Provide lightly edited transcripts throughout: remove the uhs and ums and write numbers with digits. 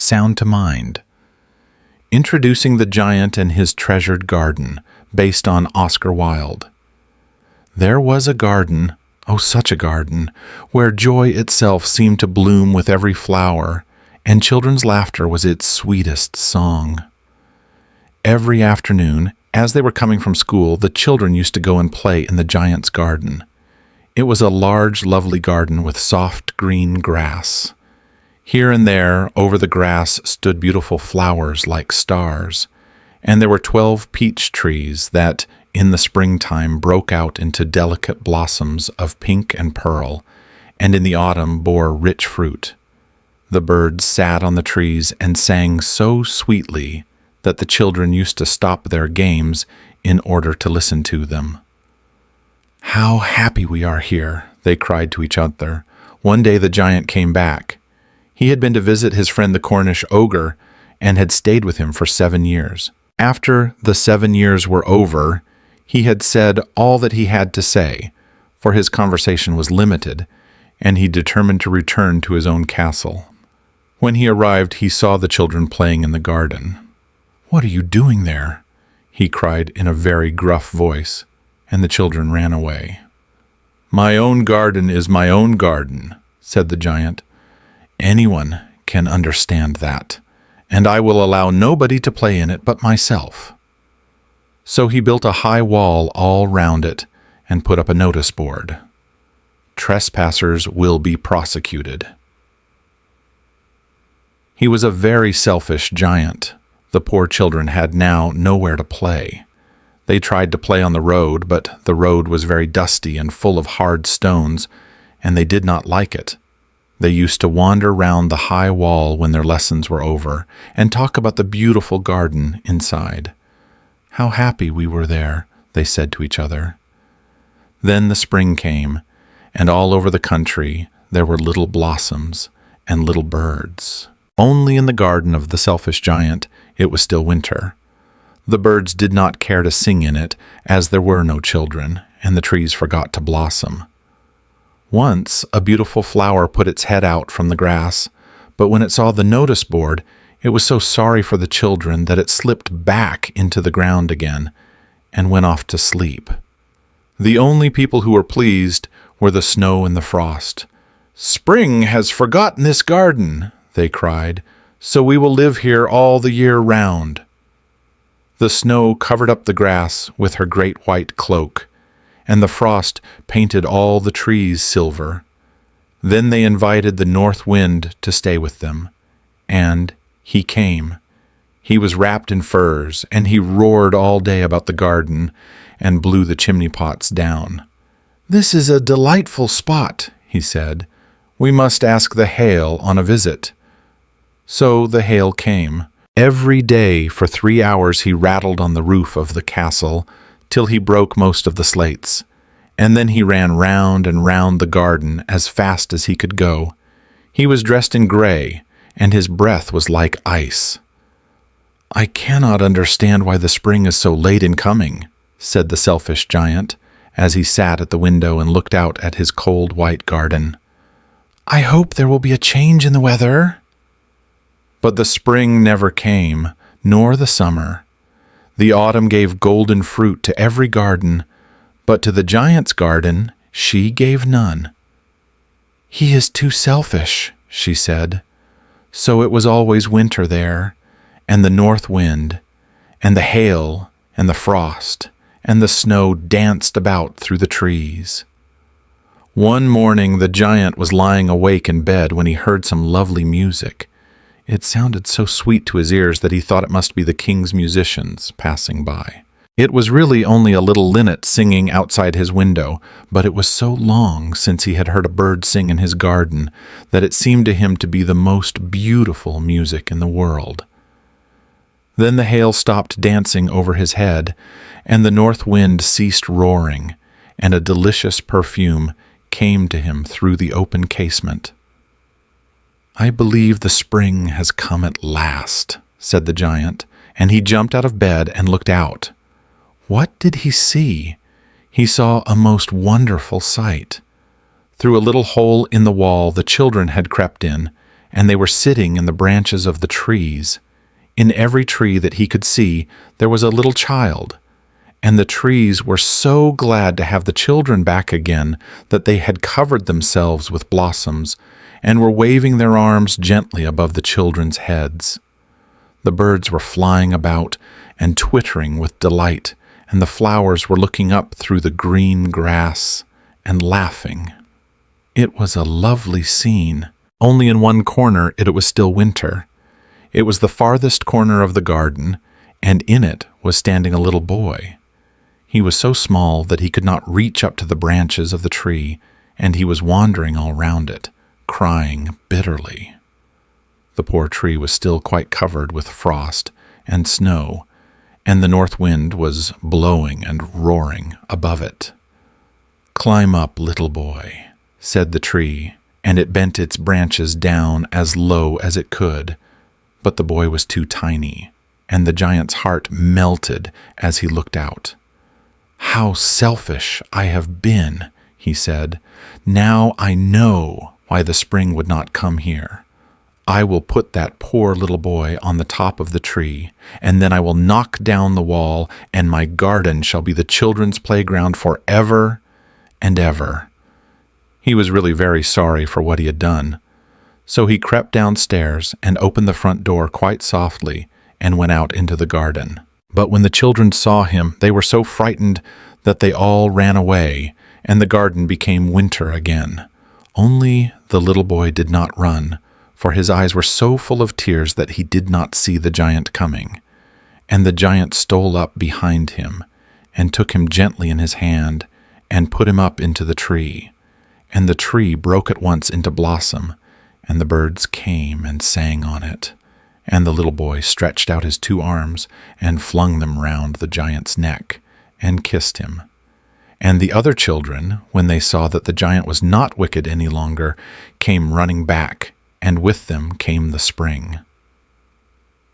sound to mind. Introducing the Giant and His Treasured Garden, based on Oscar Wilde. There was a garden, oh such a garden, where joy itself seemed to bloom with every flower, and children's laughter was its sweetest song. Every afternoon, as they were coming from school, the children used to go and play in the Giant's garden. It was a large, lovely garden with soft green grass. Here and there, over the grass, stood beautiful flowers like stars, and there were 12 peach trees that, in the springtime, broke out into delicate blossoms of pink and pearl, and in the autumn bore rich fruit. The birds sat on the trees and sang so sweetly that the children used to stop their games in order to listen to them. "How happy we are here," they cried to each other. One day the Giant came back. He had been to visit his friend the Cornish ogre and had stayed with him for 7 years. After the 7 years were over, he had said all that he had to say, for his conversation was limited, and he determined to return to his own castle. When he arrived, he saw the children playing in the garden. "What are you doing there?" he cried in a very gruff voice, and the children ran away. "My own garden is my own garden," said the Giant. "Anyone can understand that, and I will allow nobody to play in it but myself." So he built a high wall all round it and put up a notice board. "Trespassers will be prosecuted." He was a very selfish giant. The poor children had now nowhere to play. They tried to play on the road, but the road was very dusty and full of hard stones, and they did not like it. They used to wander round the high wall when their lessons were over and talk about the beautiful garden inside. "How happy we were there," they said to each other. Then the spring came, and all over the country there were little blossoms and little birds. Only in the garden of the selfish giant it was still winter. The birds did not care to sing in it, as there were no children, and the trees forgot to blossom. Once a beautiful flower put its head out from the grass, but when it saw the notice board, it was so sorry for the children that it slipped back into the ground again and went off to sleep. The only people who were pleased were the snow and the frost. "Spring has forgotten this garden," they cried, "so we will live here all the year round." The snow covered up the grass with her great white cloak, and the frost painted all the trees silver. Then they invited the north wind to stay with them, and he came. He was wrapped in furs, and he roared all day about the garden and blew the chimney pots down. "This is a delightful spot," he said. "We must ask the hail on a visit." So the hail came. Every day for 3 hours he rattled on the roof of the castle till he broke most of the slates, and then he ran round and round the garden as fast as he could go. He was dressed in gray, and his breath was like ice. "I cannot understand why the spring is so late in coming," said the selfish giant, as he sat at the window and looked out at his cold white garden. "I hope there will be a change in the weather." But the spring never came, nor the summer. The autumn gave golden fruit to every garden, but to the giant's garden she gave none. "He is too selfish," she said. So it was always winter there, and the north wind, and the hail, and the frost, and the snow danced about through the trees. One morning the giant was lying awake in bed when he heard some lovely music. It sounded so sweet to his ears that he thought it must be the king's musicians passing by. It was really only a little linnet singing outside his window, but it was so long since he had heard a bird sing in his garden that it seemed to him to be the most beautiful music in the world. Then the hail stopped dancing over his head, and the north wind ceased roaring, and a delicious perfume came to him through the open casement. "I believe the spring has come at last," said the giant, and he jumped out of bed and looked out. What did he see? He saw a most wonderful sight. Through a little hole in the wall the children had crept in, and they were sitting in the branches of the trees. In every tree that he could see, there was a little child, and the trees were so glad to have the children back again that they had covered themselves with blossoms and were waving their arms gently above the children's heads. The birds were flying about and twittering with delight, and the flowers were looking up through the green grass and laughing. It was a lovely scene. Only in one corner it was still winter. It was the farthest corner of the garden, and in it was standing a little boy. He was so small that he could not reach up to the branches of the tree, and he was wandering all round it, crying bitterly. The poor tree was still quite covered with frost and snow, and the north wind was blowing and roaring above it. "Climb up, little boy," said the tree, and it bent its branches down as low as it could. But the boy was too tiny, and the giant's heart melted as he looked out. "How selfish I have been," he said. "Now I know why the spring would not come here. I will put that poor little boy on the top of the tree, and then I will knock down the wall, and my garden shall be the children's playground forever and ever." He was really very sorry for what he had done. So he crept downstairs and opened the front door quite softly and went out into the garden. But when the children saw him, they were so frightened that they all ran away, and the garden became winter again. Only the little boy did not run, for his eyes were so full of tears that he did not see the giant coming. And the giant stole up behind him and took him gently in his hand and put him up into the tree. And the tree broke at once into blossom, and the birds came and sang on it. And the little boy stretched out his 2 arms and flung them round the giant's neck and kissed him. And the other children, when they saw that the giant was not wicked any longer, came running back, and with them came the spring.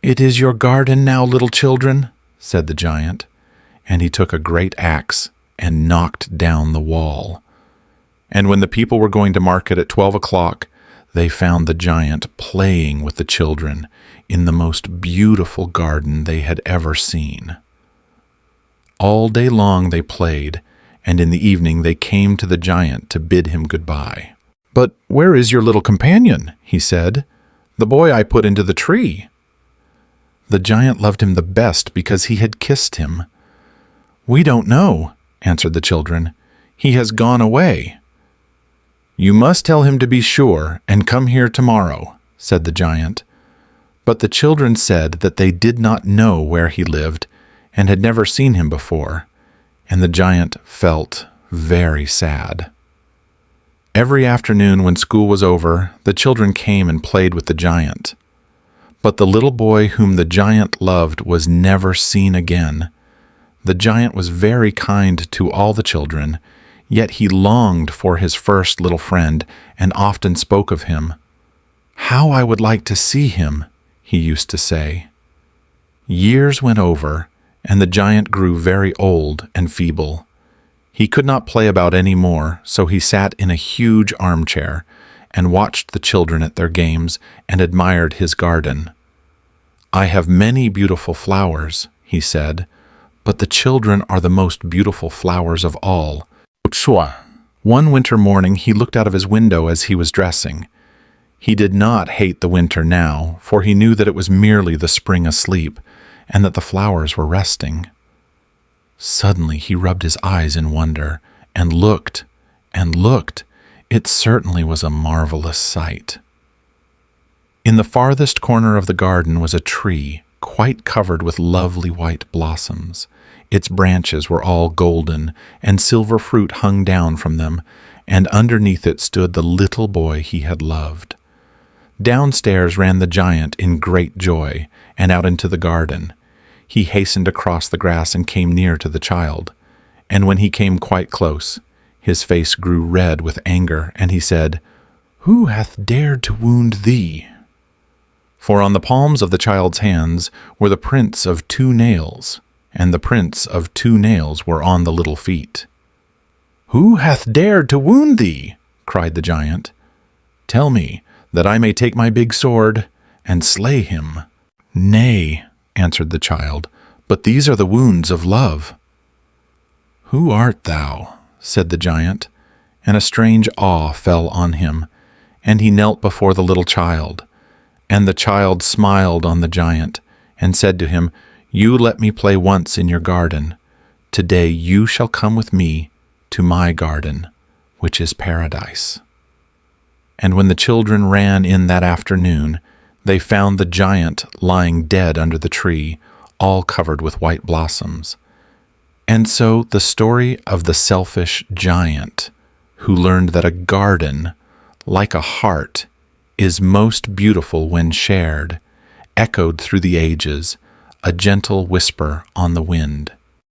"It is your garden now, little children," said the giant, and he took a great axe and knocked down the wall. And when the people were going to market at 12 o'clock, they found the giant playing with the children in the most beautiful garden they had ever seen. All day long they played, and in the evening they came to the giant to bid him goodbye. "But where is your little companion?" he said. "The boy I put into the tree." The giant loved him the best because he had kissed him. "We don't know," answered the children. "He has gone away." "You must tell him to be sure and come here tomorrow," said the giant. But the children said that they did not know where he lived and had never seen him before, and the giant felt very sad. Every afternoon when school was over, the children came and played with the giant. But the little boy whom the giant loved was never seen again. The giant was very kind to all the children, yet he longed for his first little friend and often spoke of him. "How I would like to see him," he used to say. Years went over, and the giant grew very old and feeble. He could not play about any more, so he sat in a huge armchair and watched the children at their games and admired his garden. "I have many beautiful flowers," he said, "but the children are the most beautiful flowers of all." One winter morning he looked out of his window as he was dressing. He did not hate the winter now, for he knew that it was merely the spring asleep, and that the flowers were resting. Suddenly he rubbed his eyes in wonder, and looked, and looked. It certainly was a marvelous sight. In the farthest corner of the garden was a tree, quite covered with lovely white blossoms. Its branches were all golden, and silver fruit hung down from them, and underneath it stood the little boy he had loved. Downstairs ran the giant in great joy, and out into the garden. He hastened across the grass and came near to the child. And when he came quite close, his face grew red with anger, and he said, "Who hath dared to wound thee?" For on the palms of the child's hands were the prints of 2 nails, and the prints of 2 nails were on the little feet. "Who hath dared to wound thee?" cried the giant. "Tell me, that I may take my big sword and slay him." "Nay," answered the child, "but these are the wounds of love." "Who art thou?" said the giant, and a strange awe fell on him, and he knelt before the little child. And the child smiled on the giant, and said to him, "You let me play once in your garden. Today you shall come with me to my garden, which is paradise." And when the children ran in that afternoon, they found the giant lying dead under the tree, all covered with white blossoms. And so the story of the selfish giant, who learned that a garden, like a heart, is most beautiful when shared, echoed through the ages, a gentle whisper on the wind.